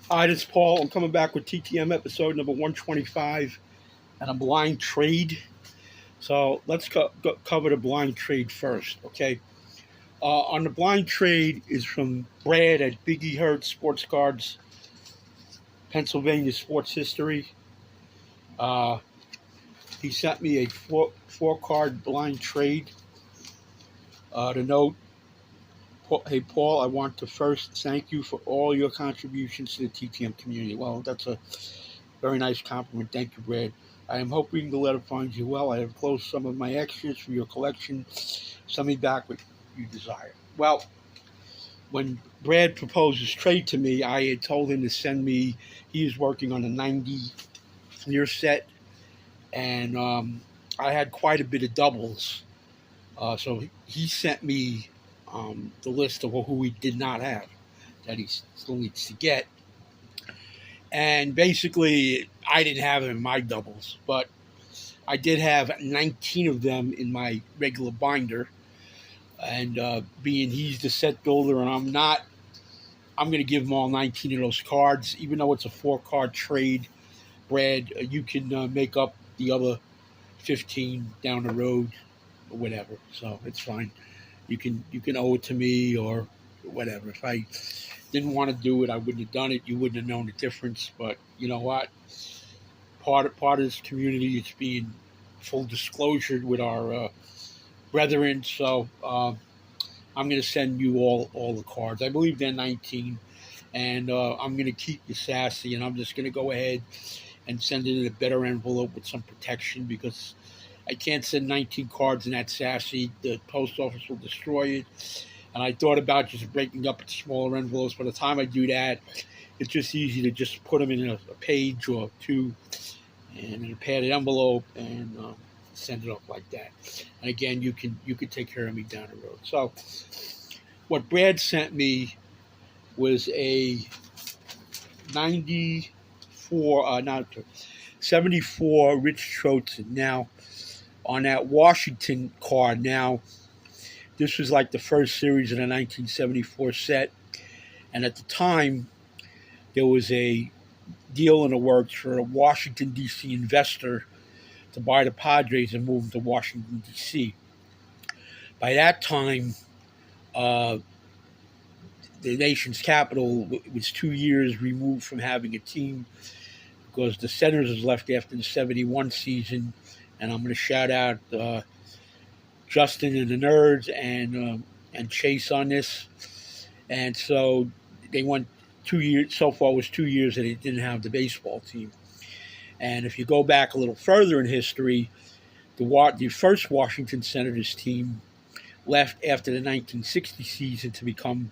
Hi, this is Paul. I'm coming back with TTM episode number 125 and a blind trade. So let's cover the blind trade first, okay? On the blind trade is from Brad at Biggie Hurt Sports Cards, Pennsylvania Sports History. Uh, he sent me a four card blind trade. The note, hey Paul, I want to first thank you for all your contributions to the TTM community. Well, that's a very nice compliment. Thank you, Brad. I am hoping the letter finds you well. I have closed some of my extras for your collection. Send me back what you desire. Well, when Brad proposed this trade to me, I had told him to send me, he was working on a 90 Fleer set, and I had quite a bit of doubles. So he sent me the list of who he did not have that he still needs to get. And basically, I didn't have them in my doubles, but I did have 19 of them in my regular binder. And being he's the set builder and I'm not, I'm going to give him all 19 of those cards. Even though it's a 4-card trade, Brad, you can make up the other 15 down the road or whatever. So it's fine. You can owe it to me or whatever. If I didn't want to do it, I wouldn't have done it. You wouldn't have known the difference. But you know what? Part of this community is being full disclosure with our brethren. So I'm going to send you all the cards. I believe they're 19, and I'm going to keep you sassy, and I'm just going to go ahead and send it in a better envelope with some protection because I can't send 19 cards in that sassy. The post office will destroy it. And I thought about just breaking up into smaller envelopes. By the time I do that, it's just easy to just put them in a page or two and in a padded envelope and send it off like that. And again, you can take care of me down the road. So what Brad sent me was a 74 Rich Trotzen. Now, on that Washington card, now, this was like the first series of the 1974 set. And at the time, there was a deal in the works for a Washington, D.C. investor to buy the Padres and move them to Washington, D.C. By that time, the nation's capital was 2 years removed from having a team because the Senators was left after the 71 season. And I'm going to shout out Justin and the Nerds and Chase on this. And so they went 2 years. So far, it was 2 years that they didn't have the baseball team. And if you go back a little further in history, the first Washington Senators team left after the 1960 season to become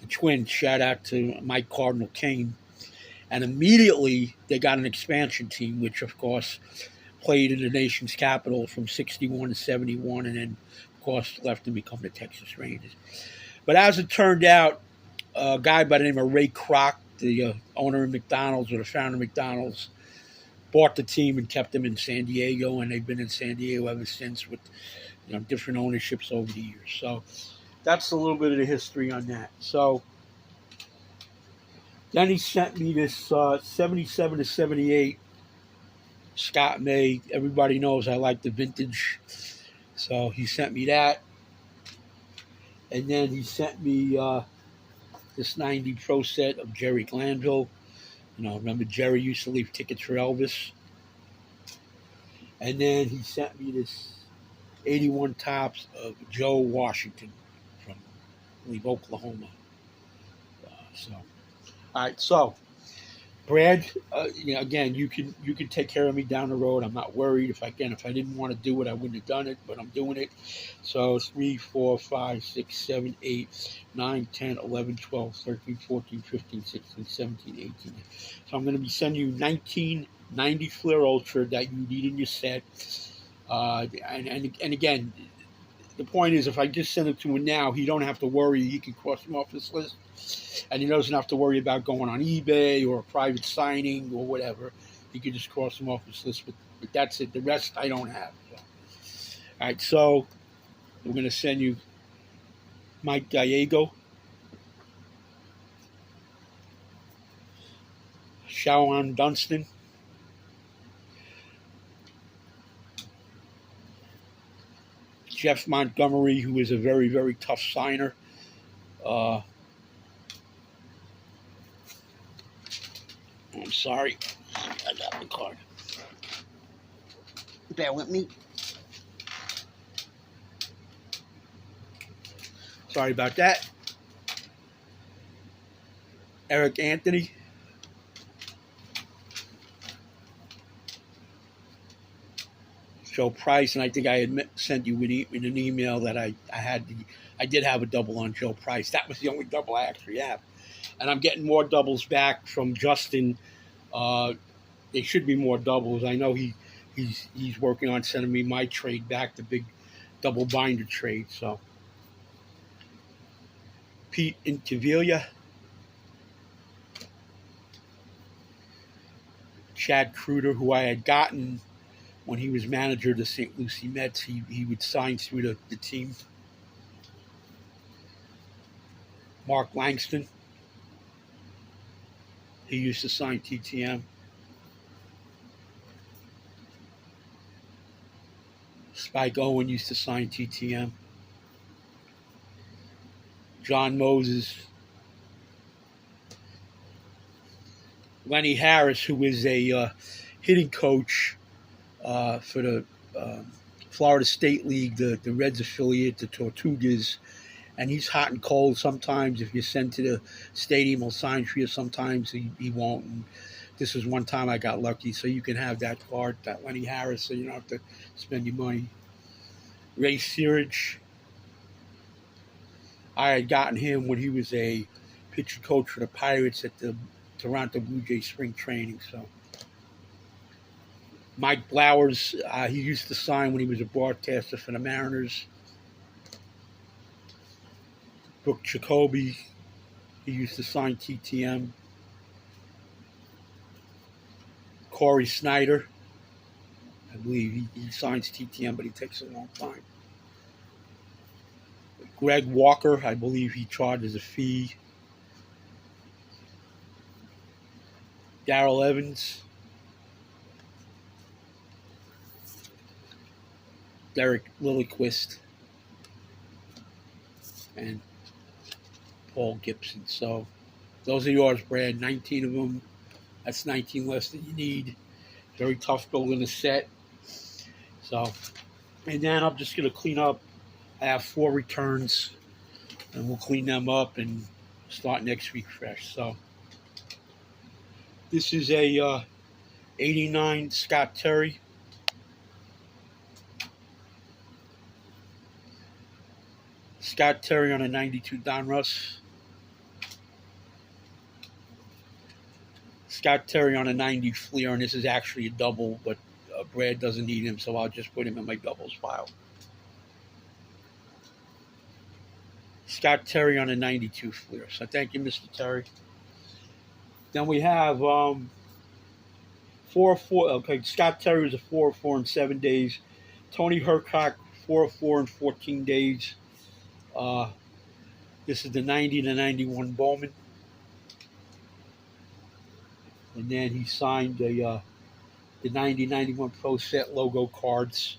the Twins. Shout out to Mike Cardinal Kane. And immediately they got an expansion team, which, of course, played in the nation's capital from 61 to 71, and then, of course, left and become the Texas Rangers. But as it turned out, a guy by the name of Ray Kroc, the owner of McDonald's or the founder of McDonald's, bought the team and kept them in San Diego, and they've been in San Diego ever since with different ownerships over the years. So that's a little bit of the history on that. So then he sent me this 77 to 78 Scott May. Everybody knows I like the vintage. So he sent me that. And then he sent me this 90 Pro set of Jerry Glanville. Remember Jerry used to leave tickets for Elvis. And then he sent me this 81 Tops of Joe Washington from, I believe, Oklahoma. All right, so Brad, again, you can take care of me down the road. I'm not worried. If I didn't want to do it, I wouldn't have done it, but I'm doing it. So 3, 4, 5, 6, 7, 8, 9, 10, 11, 12, 13, 14, 15, 16, 17, 18. So I'm going to be sending you 1990 Fleer Ultra that you need in your set. And again, the point is, if I just send it to him now, he don't have to worry. He can cross him off this list. And he doesn't have to worry about going on eBay or a private signing or whatever. He can just cross him off his list. But that's it. The rest I don't have. So. All right, so we're going to send you Mike Gallego. Shawan Dunston, Jeff Montgomery, who is a very, very tough signer. I'm sorry. I got the card. Bear with me. Sorry about that. Eric Anthony. Joe Price, and I think I had sent you in an email that I did have a double on Joe Price. That was the only double I actually have. And I'm getting more doubles back from Justin. There should be more doubles. I know he's working on sending me my trade back, the big double binder trade. So Pete Incaviglia, Chad Kruder, who I had gotten when he was manager of the St. Lucie Mets. He would sign through the team. Mark Langston, he used to sign TTM. Spike Owen used to sign TTM. John Moses. Lenny Harris, who is a hitting coach for the Florida State League, the Reds affiliate, the Tortugas, and he's hot and cold. Sometimes if you send to the stadium, he'll sign for you. Sometimes he won't. And this was one time I got lucky, so you can have that card, that Lenny Harris, so you don't have to spend your money. Ray Searage, I had gotten him when he was a pitching coach for the Pirates at the Toronto Blue Jays spring training. So Mike Blowers, he used to sign when he was a broadcaster for the Mariners. Brooke Jacoby, he used to sign TTM. Corey Snyder, I believe he signs TTM, but he takes a long time. Greg Walker, I believe he charges a fee. Darrell Evans. Derek Lilliquist. And Paul Gibson. So those are yours, Brad. 19 of them. That's 19 less than you need. Very tough building a set. So, and then I'm just going to clean up. I have 4 returns, and we'll clean them up and start next week fresh. So this is a 89 Scott Terry. Scott Terry on a 92 Don Russ. Scott Terry on a 90 Fleer, and this is actually a double, but Brad doesn't need him, so I'll just put him in my doubles file. Scott Terry on a 92 Fleer. So thank you, Mr. Terry. Then we have 4-4. Okay, Scott Terry was a 4-4 in 7 days. Tony Hercock, 4-4 in 14 days. This is the 90 to 91 Bowman. And then he signed the 90-91 Pro Set logo cards.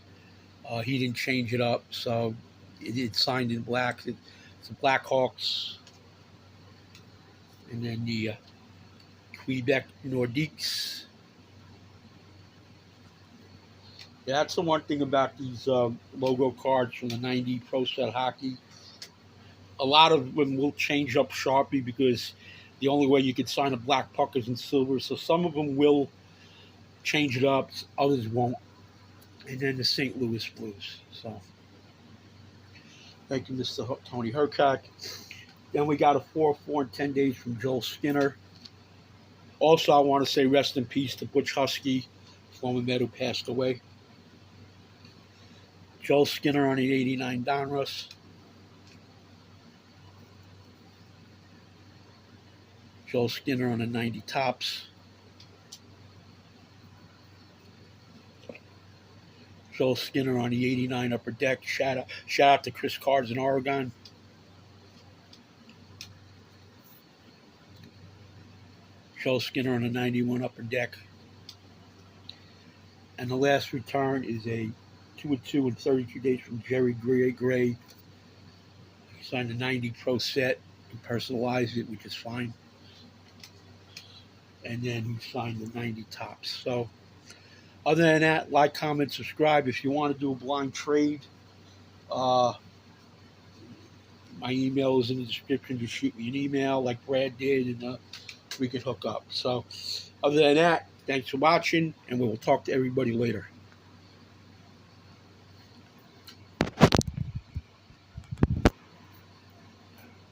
He didn't change it up, so it's signed in black. It's the Blackhawks. And then the Quebec Nordiques. Yeah, that's the one thing about these logo cards from the 90 Pro Set Hockey. A lot of them will change up Sharpie because the only way you could sign a black puck is in silver. So some of them will change it up, others won't. And then the St. Louis Blues. So thank you, Mr. Tony Hercock. Then we got a 4-4 in 10 days from Joel Skinner. Also, I want to say rest in peace to Butch Husky, former Met who passed away. Joel Skinner on an 89 Donruss. Joel Skinner on a 90 Tops. Joel Skinner on the 89 Upper Deck. Shout out to Chris Cards in Oregon. Joe Skinner on a 91 upper deck. And the last return is a 2-2 in 32 days from Jerry Gray. He signed a 90 Pro set and personalized it, which is fine. And then he signed the 90 tops. So other than that, like, comment, subscribe. If you want to do a blind trade, my email is in the description. Just shoot me an email like Brad did, and we can hook up. So other than that, thanks for watching, and we will talk to everybody later.